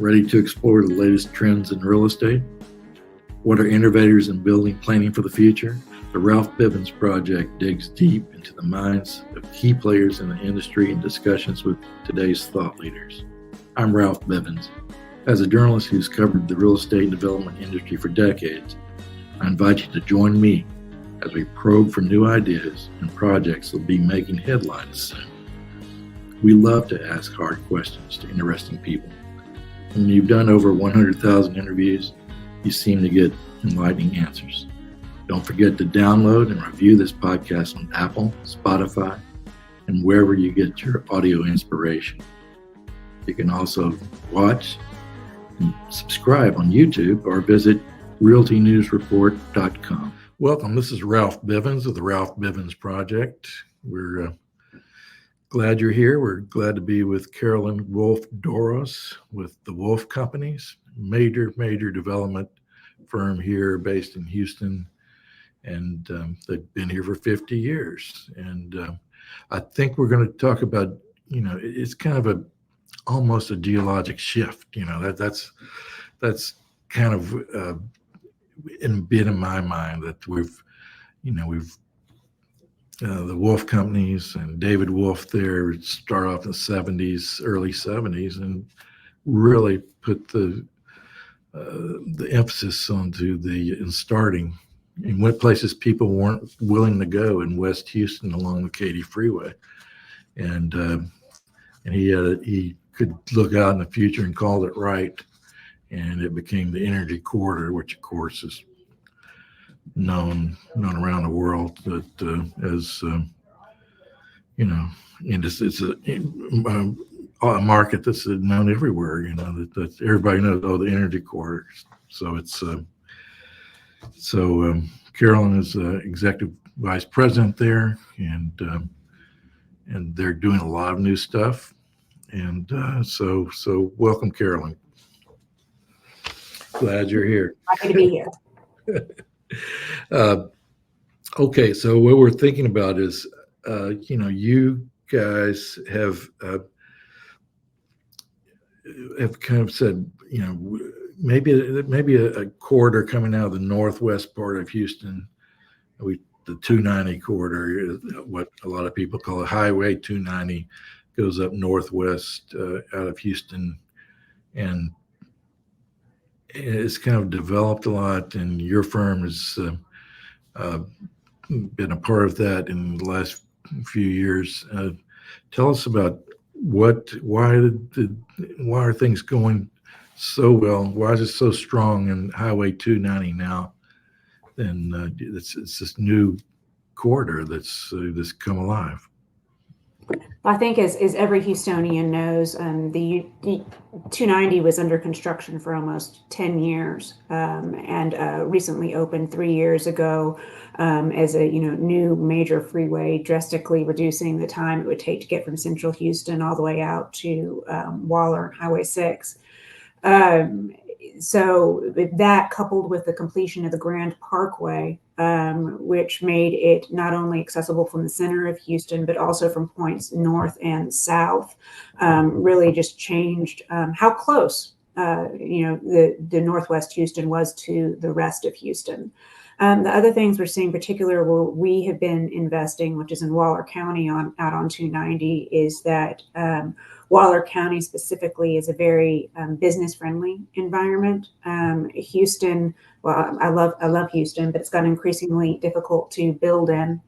Ready to explore the latest trends in real estate? What are innovators in building planning for the future? The Ralph Bivens Project digs deep into the minds of key players in the industry and discussions with today's thought leaders. I'm Ralph Bivens. As a journalist who's covered the real estate and development industry for decades, I invite you to join me as we probe for new ideas and projects that will be making headlines soon. We love to ask hard questions to interesting people. When you've done over 100,000 interviews, you seem to get enlightening answers. Don't forget to download and review this podcast on Apple, Spotify, and wherever you get your audio inspiration. You can also watch and subscribe on YouTube or visit realtynewsreport.com. Welcome. This is Ralph Bivens of the Ralph Bivens Project. We're glad you're here. We're glad to be with Carolyn Wolff Dorros with the Wolff Companies, major development firm here based in Houston. And they've been here for 50 years. And I think we're going to talk about, it's kind of almost a geologic shift. That's kind of been in my mind that we've the Wolff Companies and David Wolff there start off in the 70s, early 70s, and really put the emphasis onto starting in what places people weren't willing to go in West Houston along the Katy Freeway, and he could look out in the future and called it right, and it became the energy corridor, which of course is known around the world that as it's a market that's known everywhere. That everybody knows. Oh, the energy corridor. So it's Carolyn is executive vice president there, and they're doing a lot of new stuff. And so welcome, Carolyn. Glad you're here. Happy to be here. Okay, so what we're thinking about is, you guys have kind of said, maybe a corridor coming out of the northwest part of Houston, the 290 corridor, what a lot of people call it, Highway 290, goes up northwest out of Houston, and it's kind of developed a lot, and your firm has been a part of that in the last few years. Tell us about why are things going so well? Why is it so strong in Highway 290 now? And it's this new corridor that's come alive. I think as every Houstonian knows, the 290 was under construction for almost 10 years and recently opened 3 years ago as a new major freeway, drastically reducing the time it would take to get from central Houston all the way out to Waller, Highway 6. So that, coupled with the completion of the Grand Parkway, which made it not only accessible from the center of Houston, but also from points north and south, really just changed how close, the Northwest Houston was to the rest of Houston. The other things we're seeing, particularly where we have been investing, which is in Waller County out on 290, is that Waller County specifically is a very business-friendly environment. Houston, well, I love Houston, but it's gotten increasingly difficult to build in,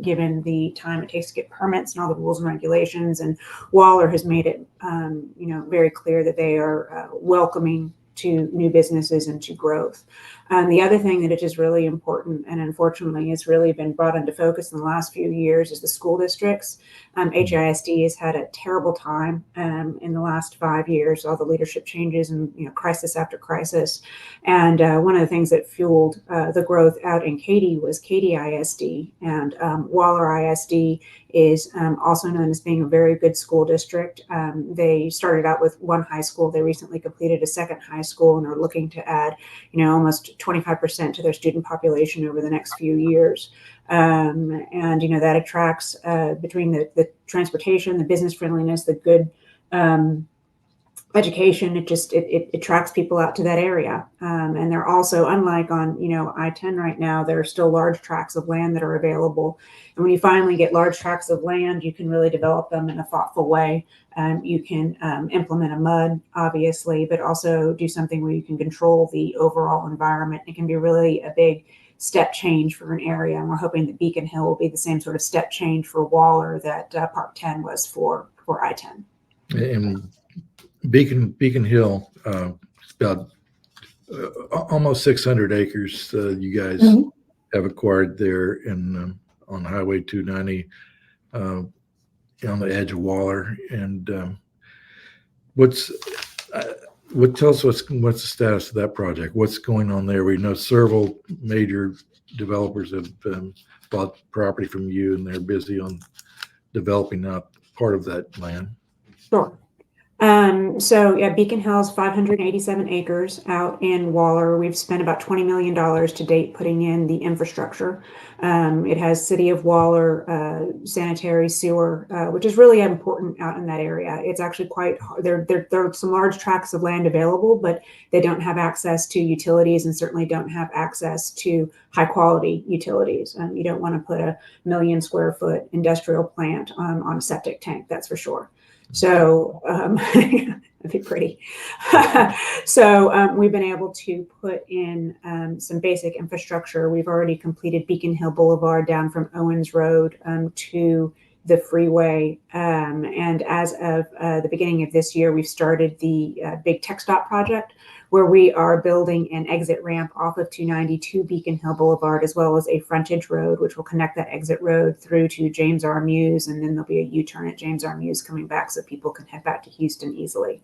given the time it takes to get permits and all the rules and regulations. And Waller has made it, very clear that they are welcoming to new businesses and to growth. The other thing that is really important, and unfortunately has really been brought into focus in the last few years, is the school districts. HISD has had a terrible time in the last 5 years, all the leadership changes and crisis after crisis. And one of the things that fueled the growth out in Katy was Katy ISD, and Waller ISD is also known as being a very good school district. They started out with one high school. They recently completed a second high school and are looking to add, almost 25% to their student population over the next few years. And that attracts between the transportation, the business friendliness, the good education. It attracts people out to that area. And they're also, unlike on, I-10 right now, there are still large tracts of land that are available. And when you finally get large tracts of land, you can really develop them in a thoughtful way. You can implement a MUD, obviously, but also do something where you can control the overall environment. It can be really a big step change for an area. And we're hoping that Beacon Hill will be the same sort of step change for Waller that Park 10 was for I-10. And Beacon Hill, it's about almost 600 acres. You guys have acquired there in on Highway 290 on the edge of Waller. And tell us what's the status of that project? What's going on there? We know several major developers have bought property from you, and they're busy on developing up part of that land. Sure. So yeah, Beacon Hill's 587 acres out in Waller. We've spent about $20 million to date putting in the infrastructure. It has City of Waller sanitary sewer, which is really important out in that area. It's actually quite hard. There are some large tracts of land available, but they don't have access to utilities and certainly don't have access to high quality utilities. You don't want to put a 1 million square foot industrial plant on a septic tank, that's for sure. So that'd be pretty. So we've been able to put in some basic infrastructure. We've already completed Beacon Hill Boulevard down from Owens Road to the freeway. And as of the beginning of this year, we've started the big tech stop project, where we are building an exit ramp off of 290 to Beacon Hill Boulevard, as well as a frontage road, which will connect that exit road through to James R. Muse. And then there'll be a U-turn at James R. Muse coming back so people can head back to Houston easily.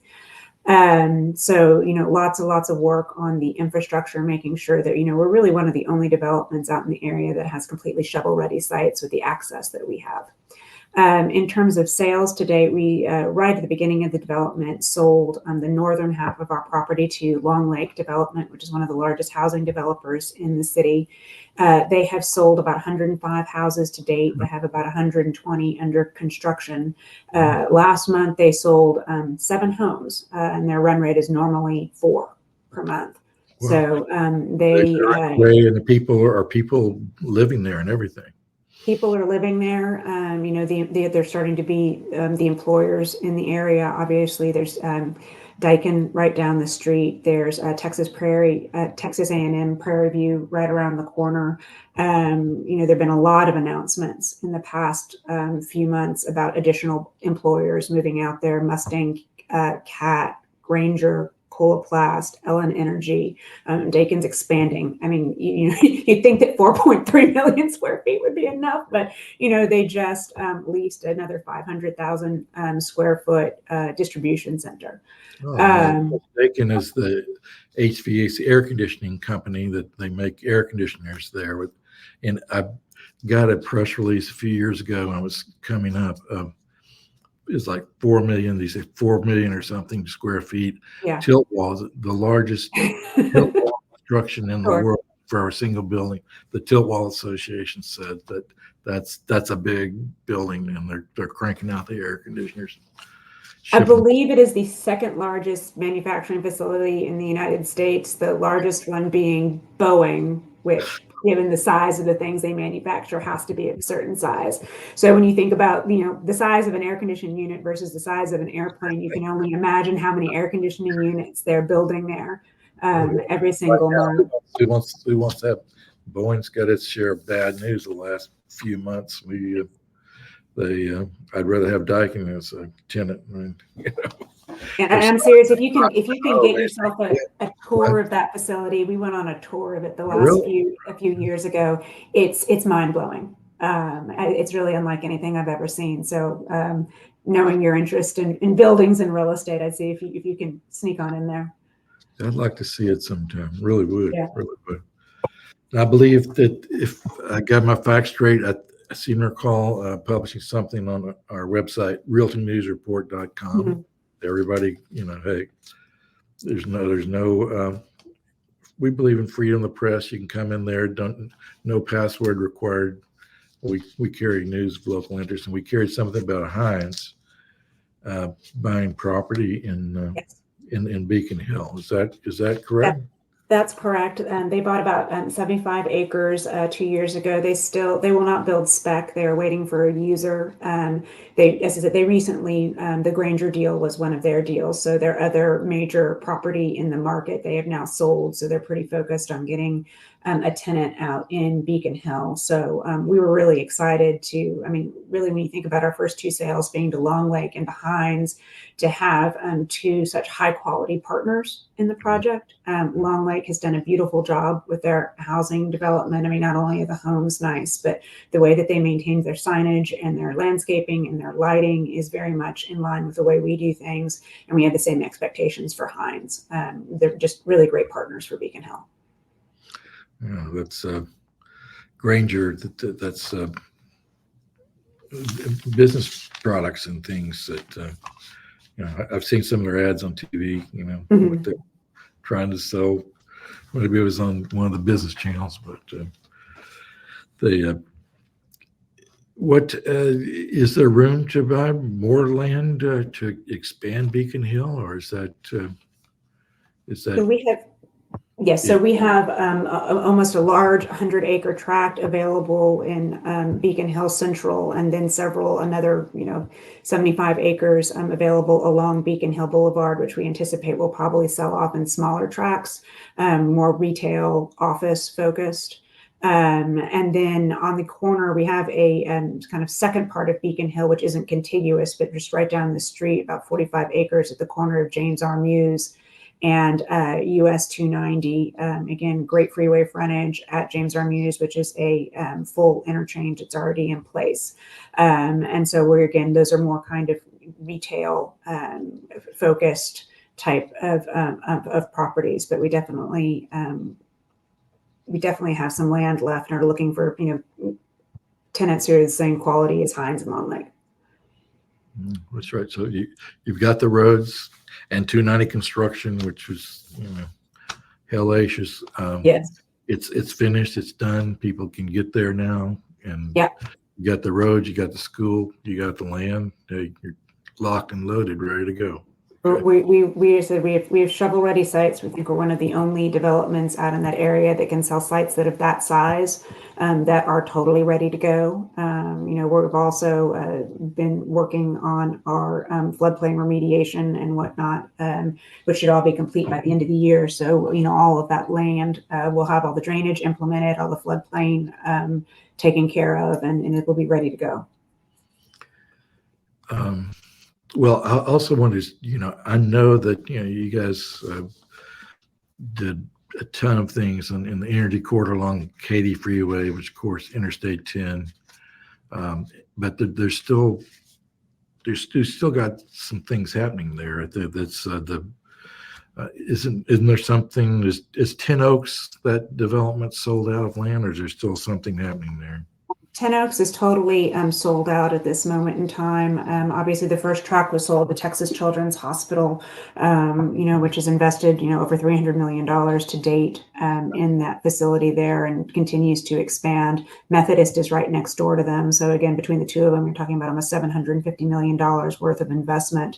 So, lots and lots of work on the infrastructure, making sure that, we're really one of the only developments out in the area that has completely shovel-ready sites with the access that we have. In terms of sales to date, we, right at the beginning of the development, sold the northern half of our property to Long Lake Development, which is one of the largest housing developers in the city. They have sold about 105 houses to date. They have about 120 under construction. Last month, they sold 7 homes, and their run rate is normally 4 per month. Wow. So and the people living there and everything. People are living there. They're starting to be the employers in the area. Obviously, there's Daikin right down the street. There's Texas A&M Prairie View right around the corner. There've been a lot of announcements in the past few months about additional employers moving out there: Mustang, Cat, Granger, Coloplast, Ellen Energy. Daikin's expanding. I mean, you'd think that 4.3 million square feet would be enough, but they just leased another 500,000 square foot distribution center. Daikin is the HVAC air conditioning company that they make air conditioners there. And I got a press release a few years ago when I was coming up. Is like 4 million. They say 4 million or something square feet. Yeah. Tilt walls, the largest tilt wall construction in the world for a single building. The Tilt Wall Association said that that's a big building, and they're cranking out the air conditioners. I believe it is the second largest manufacturing facility in the United States. The largest one being Boeing, which, given the size of the things they manufacture, has to be of a certain size. So when you think about, the size of an air conditioning unit versus the size of an airplane, you can only imagine how many air conditioning units they're building there every single month. Who wants to have? Boeing's got its share of bad news the last few months. I'd rather have Daikin as a tenant. And I'm serious. If you can get yourself a tour of that facility, we went on a tour of it the last few years ago. It's mind blowing. It's really unlike anything I've ever seen. So knowing your interest in buildings and real estate, I'd see if you can sneak on in there. I'd like to see it sometime. Really would. Yeah. Really would. I believe that if I got my facts straight, I seem to recall publishing something on our website, realtynewsreport.com. Mm-hmm. Everybody, hey, there's no we believe in freedom of the press. You can come in there, no password required. We carry news of local interest, and we carried something about Heinz buying property Yes. in Beacon Hill. Is that correct? That's correct. They bought about 75 acres 2 years ago. They will not build spec. They are waiting for a user. As I said, they recently, the Granger deal was one of their deals. So their other major property in the market, they have now sold. So they're pretty focused on getting a tenant out in Beacon Hill. So we were really excited really, when you think about our first two sales being to Long Lake and Behinds, to have two such high quality partners in the project. Long Lake has done a beautiful job with their housing development. I mean, not only are the homes nice, but the way that they maintain their signage and their landscaping and their lighting is very much in line with the way we do things. And we have the same expectations for Hinds. They're just really great partners for Beacon Hill. Yeah, that's Granger. That's business products and things that I've seen some of their ads on TV. What they're trying to sell. Maybe it was on one of the business channels, but what is there room to buy more land to expand Beacon Hill, or is that? So we have. Yes, so we have almost a large 100-acre tract available in Beacon Hill Central, and then another 75 acres available along Beacon Hill Boulevard, which we anticipate will probably sell off in smaller tracts, more retail office focused. And then on the corner, we have a kind of second part of Beacon Hill, which isn't contiguous, but just right down the street, about 45 acres at the corner of James R. Muse and US 290. Again, great freeway frontage at James R. Muse, which is a full interchange. It's already in place. And so those are more kind of retail focused type of properties, but we definitely have some land left and are looking for, tenants who are the same quality as Hinds and Long Lake. That's right. So you've got the roads and 290 construction, which was, hellacious. Yes. It's finished. It's done. People can get there now. And yeah. You got the roads, you got the school, you got the land. You're locked and loaded, ready to go. We said we have shovel-ready sites. We think we're one of the only developments out in that area that can sell sites that of that size that are totally ready to go. We've also been working on our floodplain remediation and whatnot, which should all be complete by the end of the year. So, all of that land will have all the drainage implemented, all the floodplain taken care of, and it will be ready to go. Well, I also wanted to, I know that, you guys did a ton of things in the energy corridor along Katy Freeway, which of course Interstate 10. But there's still got some things happening there. That's isn't there something? Is 10 Oaks, that development, sold out of land, or is there still something happening there? 10 Oaks is totally sold out at this moment in time. Obviously, the first tract was sold to Texas Children's Hospital, which has invested, over $300 million to date in that facility there and continues to expand. Methodist is right next door to them. So again, between the two of them, you're talking about almost $750 million worth of investment.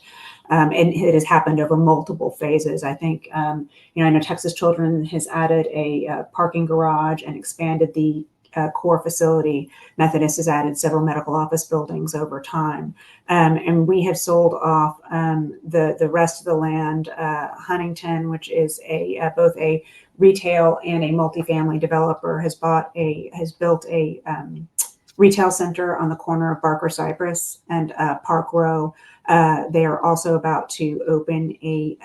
And it has happened over multiple phases. I think, I know Texas Children has added a parking garage and expanded the core facility. Methodist has added several medical office buildings over time. And we have sold off the rest of the land. Huntington, which is both a retail and a multifamily developer, has built a retail center on the corner of Barker Cypress and Park Row. They are also about to open a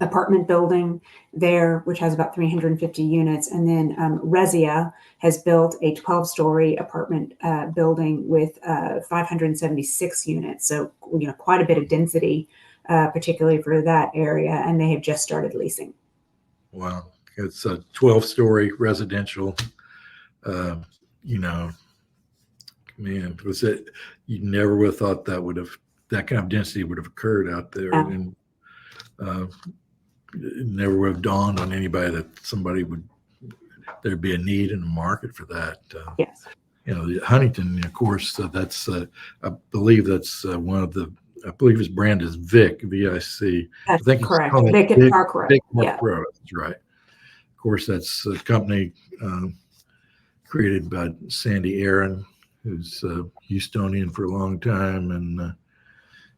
apartment building there, which has about 350 units. And then Resia has built a 12-story apartment building with 576 units. So, quite a bit of density, particularly for that area. And they have just started leasing. Wow. It's a 12-story residential, man, was it, you never would have thought that kind of density would have occurred out there. Yeah. And it never would have dawned on anybody that there'd be a need in the market for that. Yes. The Huntington, of course, that's I believe that's one of the I believe his brand is Vic, VIC. I That's think he's correct. calling it Vic and Park Road. Vic Park Yeah. Road. That's right. Of course, that's a company created by Sandy Aaron, who's Houstonian for a long time,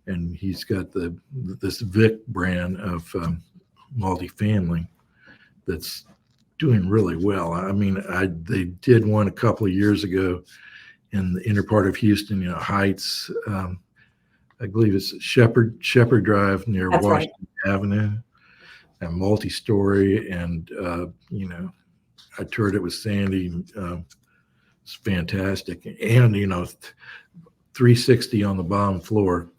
and he's got this Vic brand of multifamily that's doing really well. I mean, they did one a couple of years ago in the inner part of Houston, Heights. I believe it's Shepherd Drive near That's right. Washington Avenue, and multi-story. And I toured it with Sandy. It's fantastic, and 360 on the bottom floor.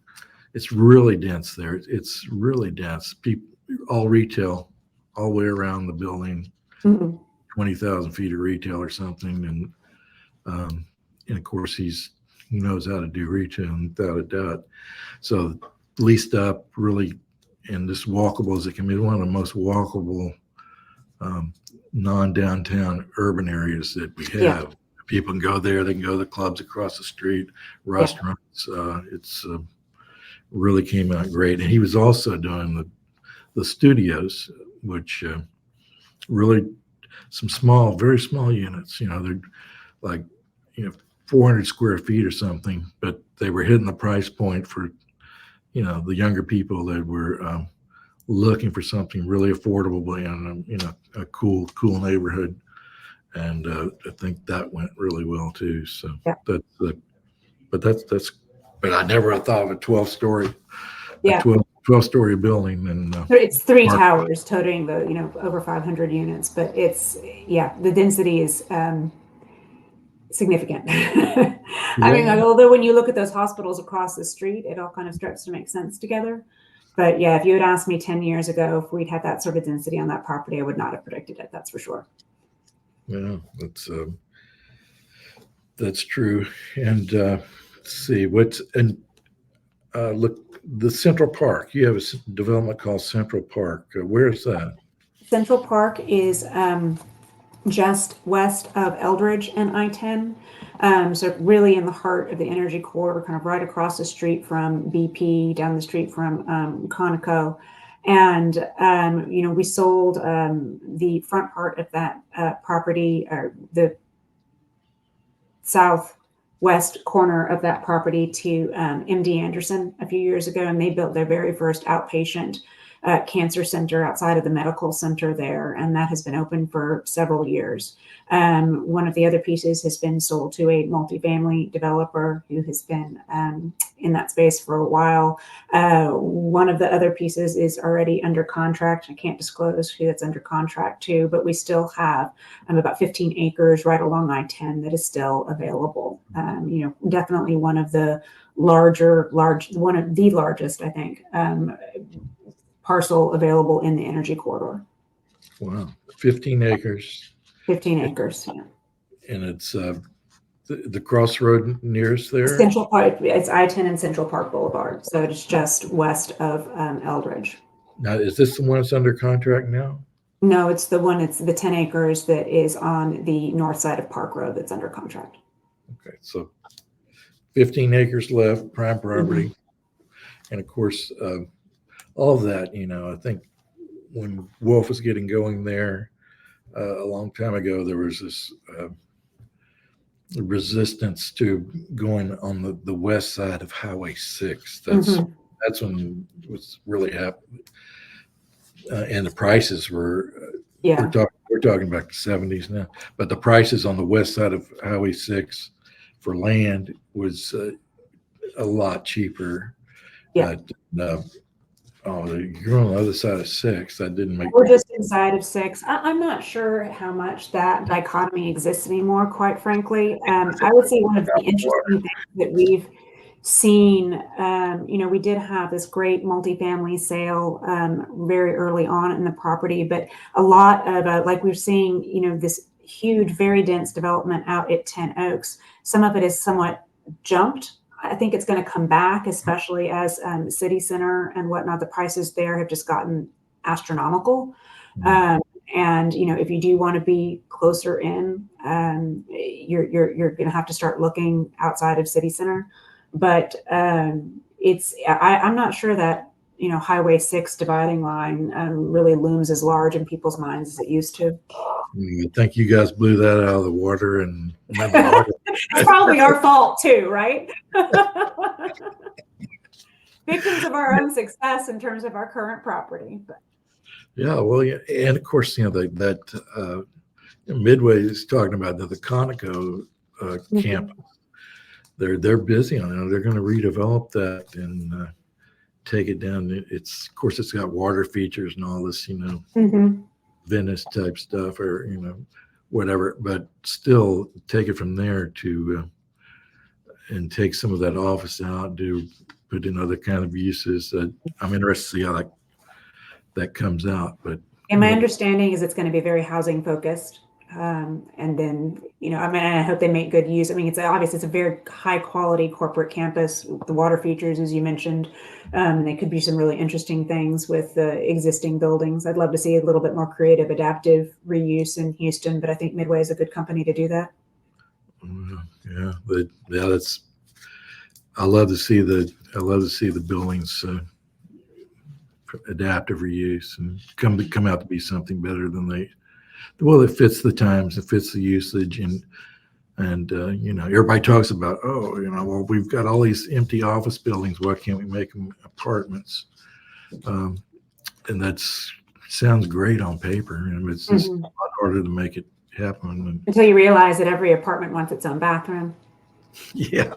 It's really dense there. It's really dense. People, all retail, all the way around the building. 20,000 feet of retail or something, and of course he knows how to do retail without a doubt. So leased up really, and just walkable as it can be. One of the most walkable non-downtown urban areas that we have. Yeah. People can go there. They can go to the clubs across the street, restaurants. Yeah. It's really came out great. And he was also doing the studios, which really some small, very small units. They're like 400 square feet or something, but they were hitting the price point for the younger people that were looking for something really affordable in a cool neighborhood. And I think that went really well too. So yeah. But I never thought of a 12-story, yeah, 12-story building. And it's 3 towers totaling over 500 units, but it's the density is significant. Yeah. I mean, although when you look at those hospitals across the street, it all kind of starts to make sense together. But yeah, if you had asked me 10 years ago if we'd had that sort of density on that property, I would not have predicted it. That's for sure. Yeah, that's true. And let's see look, the Central Park. You have a development called Central Park. Where is that? Central Park is just west of Eldridge and I-10. So really in the heart of the energy corridor, kind of right across the street from BP, down the street from Conoco. And, we sold the front part of that property, or the southwest corner of that property, to MD Anderson a few years ago. And they built their very first outpatient cancer center outside of the medical center there. And that has been open for several years. One of the other pieces has been sold to a multifamily developer who has been in that space for a while. One of the other pieces is already under contract. I can't disclose who that's under contract to, but we still have about 15 acres right along I-10 that is still available. Definitely one of the one of the largest, I think, parcel available in the energy corridor. Wow, 15 acres. 15 acres, yeah. And it's the crossroad nearest there? Central Park, it's I-10 and Central Park Boulevard. So it's just west of Eldridge. Now, is this the one that's under contract now? No, it's the 10 acres that is on the north side of Park Road that's under contract. Okay, so 15 acres left, prime property. Mm-hmm. And of course, all of that, I think when Wolff was getting going there a long time ago, there was this resistance to going on the west side of Highway 6. That's when it was really happening. And the prices were, we're talking about the 70s now, but the prices on the west side of Highway 6 for land was a lot cheaper. Yeah. You're on the other side of 6. That didn't make. We're just inside of 6. I'm not sure how much that dichotomy exists anymore, quite frankly. I would say one of the interesting things that we've seen, we did have this great multifamily sale very early on in the property, but a lot of, like we're seeing, this huge, very dense development out at 10 Oaks. Some of it is somewhat jumped. I think it's going to come back, especially as City Center and whatnot. The prices there have just gotten astronomical. And, if you do want to be closer in, you're going to have to start looking outside of City Center. But, I'm not sure that, Highway 6 dividing line really looms as large in people's minds as it used to. I think you guys blew that out of the water, and remember, it's probably our fault too, right? Victims of our own success in terms of our current property. But. Yeah, well, yeah, and of course, Midway is talking about the Conoco campus. They're busy on it. They're going to redevelop that and take it down. It's, of course, it's got water features and all this, Venice type stuff, or whatever. But still, take it from there to and take some of that office out, put in other kind of uses. I'm interested to see how that comes out. But my understanding is it's going to be very housing focused. And then, I hope they make good use. It's a very high quality corporate campus. The water features, as you mentioned, they could be some really interesting things with the existing buildings. I'd love to see a little bit more creative, adaptive reuse in Houston, but I think Midway is a good company to do that. Yeah, but yeah, I love to see the buildings adaptive reuse and come out to be something better than it fits the times, it fits the usage, and everybody talks about, well, we've got all these empty office buildings, why can't we make them apartments? And that sounds great on paper, and it's just a lot harder to make it happen until you realize that every apartment wants its own bathroom. Yeah.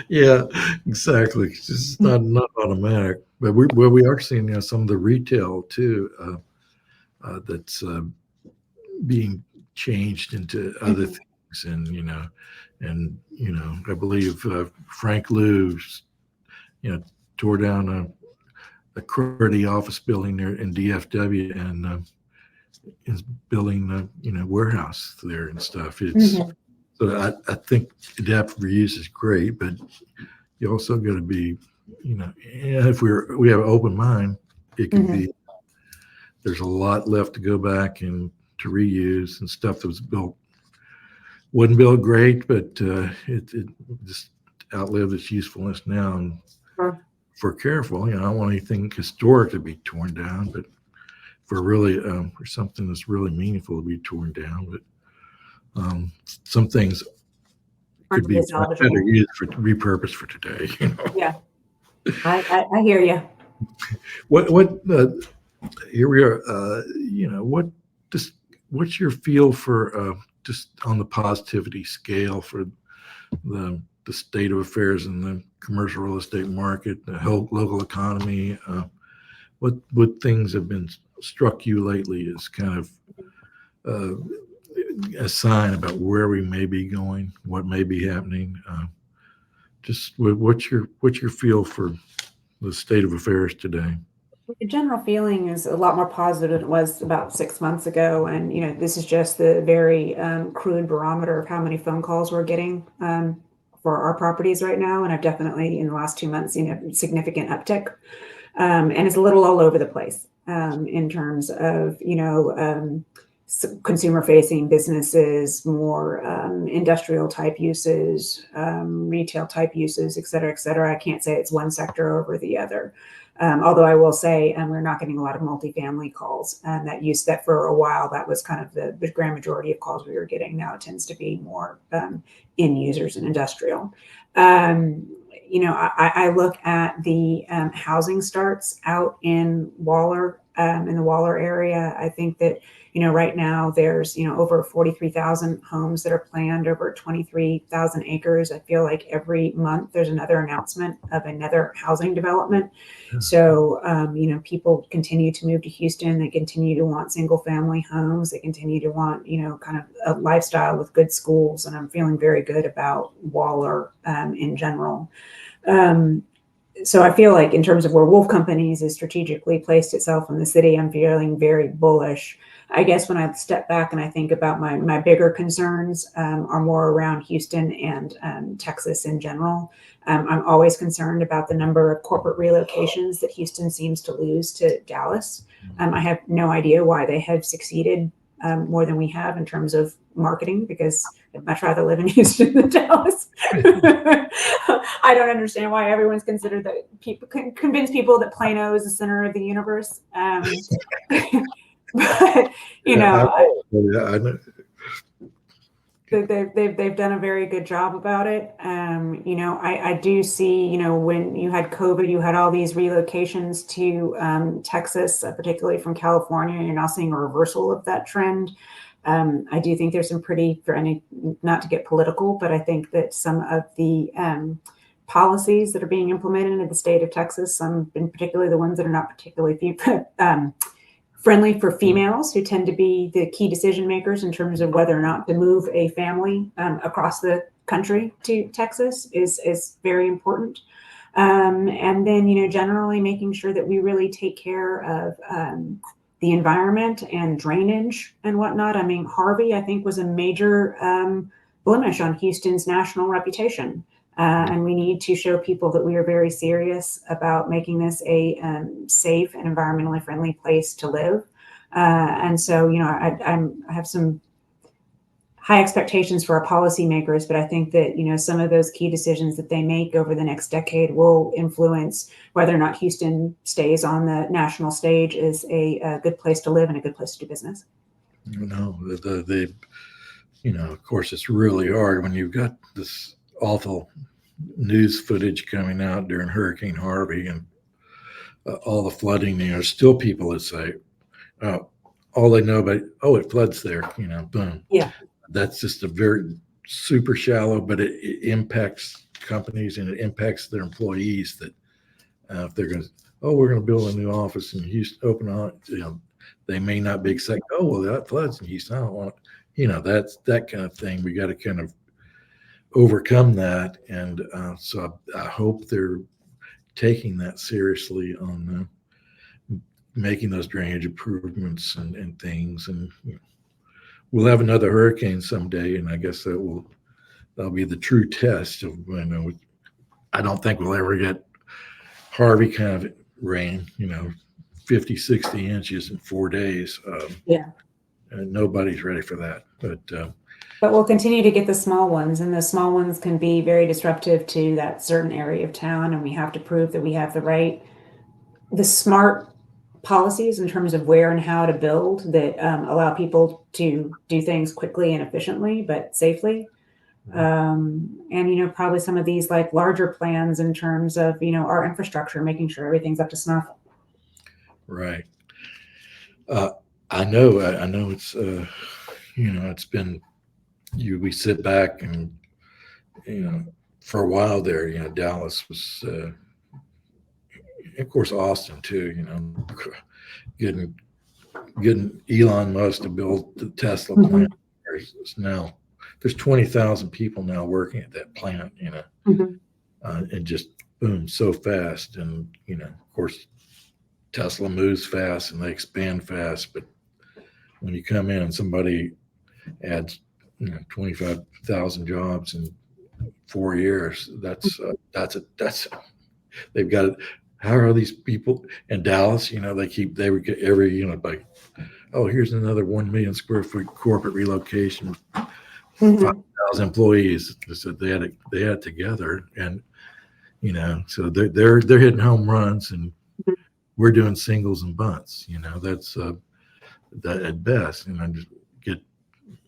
Yeah, exactly. It's just not automatic. But we are seeing some of the retail too that's being changed into other things, and I believe Frank Liu tore down a cruddy office building there in DFW and is building a warehouse there and stuff. So I think adaptive reuse is great, but you also got to be, if we have an open mind, it can be. There's a lot left to go back and to reuse, and stuff that was wasn't built great, but it just outlived its usefulness now. And if we're careful, I don't want anything historic to be torn down, but for really for something that's really meaningful to be torn down. But some things could be better used for repurposed for today. Yeah, I hear you. What here we are. What's your feel for just on the positivity scale for the state of affairs in the commercial real estate market, the whole local economy? What things have been struck you lately as kind of a sign about where we may be going, what may be happening? Just what's your feel for the state of affairs today? The general feeling is a lot more positive than it was about 6 months ago. And, this is just the very crude barometer of how many phone calls we're getting for our properties right now. And I've definitely, in the last 2 months, seen a significant uptick. And it's a little all over the place in terms of, consumer-facing businesses, more industrial type uses, retail type uses, et cetera, et cetera. I can't say it's one sector over the other. Although I will say we're not getting a lot of multifamily calls. That for a while, that was kind of the grand majority of calls we were getting. Now it tends to be more end users and industrial. I look at the housing starts out in Waller, in the Waller area. I think that, right now there's, over 43,000 homes that are planned over 23,000 acres. I feel like every month there's another announcement of another housing development. So, people continue to move to Houston. They continue to want single family homes. They continue to want, kind of a lifestyle with good schools. And I'm feeling very good about Waller in general. So I feel like in terms of where Wolff Companies has strategically placed itself in the city, I'm feeling very bullish. I guess when I step back and I think about my bigger concerns are more around Houston and Texas in general. I'm always concerned about the number of corporate relocations that Houston seems to lose to Dallas. I have no idea why they have succeeded more than we have in terms of marketing, because I'd much rather live in Houston than Dallas. I don't understand why everyone's considered that people can convince people that Plano is the center of the universe. But you know, I know. they've done a very good job about it. You know, I do see, you know, when you had COVID, you had all these relocations to Texas, particularly from California. You're now seeing a reversal of that trend. I do think there's some pretty, for any, not to get political, but I think that some of the policies that are being implemented in the state of Texas, some in particular the ones that are not particularly friendly for females, who tend to be the key decision makers in terms of whether or not to move a family across the country to Texas, is very important. And then, you know, generally making sure that we really take care of the environment and drainage and whatnot. I mean, Harvey, I think, was a major blemish on Houston's national reputation. And we need to show people that we are very serious about making this a safe and environmentally friendly place to live. And so, you know, I have some high expectations for our policymakers, but I think that, you know, some of those key decisions that they make over the next decade will influence whether or not Houston stays on the national stage as a good place to live and a good place to do business. No, you know, of course, it's really hard when you've got this awful news footage coming out during Hurricane Harvey and all the flooding. You know, still people that say, all they know about, it floods there, you know, boom. Yeah. That's just a very super shallow, but it impacts companies and it impacts their employees that if they're going to, we're going to build a new office in Houston, open on it, you know, they may not be excited. Well, that floods in Houston. I don't want it. You know, that's that kind of thing. We got to kind of overcome that. And so I hope they're taking that seriously on making those drainage improvements and things. And you know, we'll have another hurricane someday, and I guess that'll be the true test of, you know, I don't think we'll ever get Harvey kind of rain, you know, 50, 60 inches in 4 days. And nobody's ready for that. But we'll continue to get the small ones, and the small ones can be very disruptive to that certain area of town. And we have to prove that we have the smart policies in terms of where and how to build that allow people to do things quickly and efficiently, but safely. And, you know, probably some of these like larger plans in terms of, you know, our infrastructure, making sure everything's up to snuff. Right. I know it's, you know, it's been, we sit back and, you know, for a while there, you know, Dallas was, of course, Austin too, you know, getting Elon Musk to build the Tesla plant. Now there's 20,000 people now working at that plant, you know, and just boom, so fast. And, you know, of course, Tesla moves fast and they expand fast, but when you come in and somebody adds, you know, 25,000 jobs in 4 years, that's they've got it. How are these people in Dallas? You know, they would get every, you know, like, here's another 1 million square foot corporate relocation with 5,000 employees. So they had it together, and you know, so they're hitting home runs, and we're doing singles and bunts. You know, that's that at best. And I just get,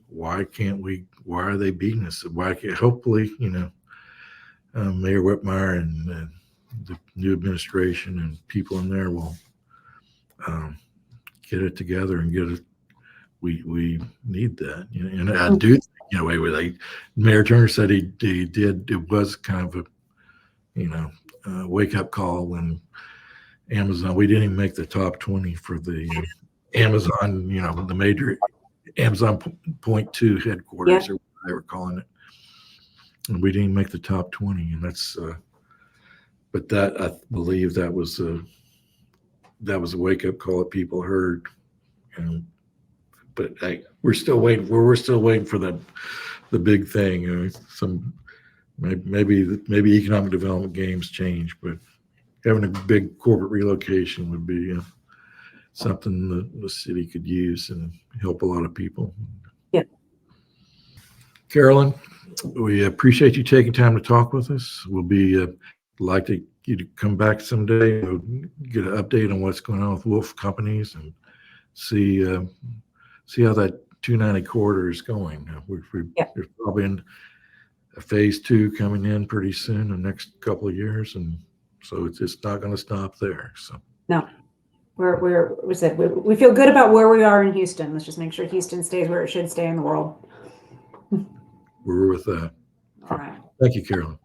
why can't we? Why are they beating us? Why can't? Hopefully, you know, Mayor Whitmire and the new administration and people in there will get it together and get it. We need that, you know, and I do, you know, Mayor Turner said he did. It was kind of a, you know, wake up call when Amazon. We didn't even make the top 20 for the Amazon, you know, the major Amazon Point 2 headquarters, or what they were calling it, and we didn't make the top 20, and that's. But that, I believe that was a wake up call that people heard, and but we're still waiting. We're still waiting for the big thing. Some maybe economic development games change, but having a big corporate relocation would be something that the city could use and help a lot of people. Yeah. Carolyn, we appreciate you taking time to talk with us. We'll be like to you to come back someday, get an update on what's going on with Wolff Companies and see how that 290 corridor is going. There's probably a phase 2 coming in pretty soon, the next couple of years, and so it's not going to stop there. So no, we feel good about where we are in Houston. Let's just make sure Houston stays where it should stay in the world. we're with that. All right. Thank you, Carolyn.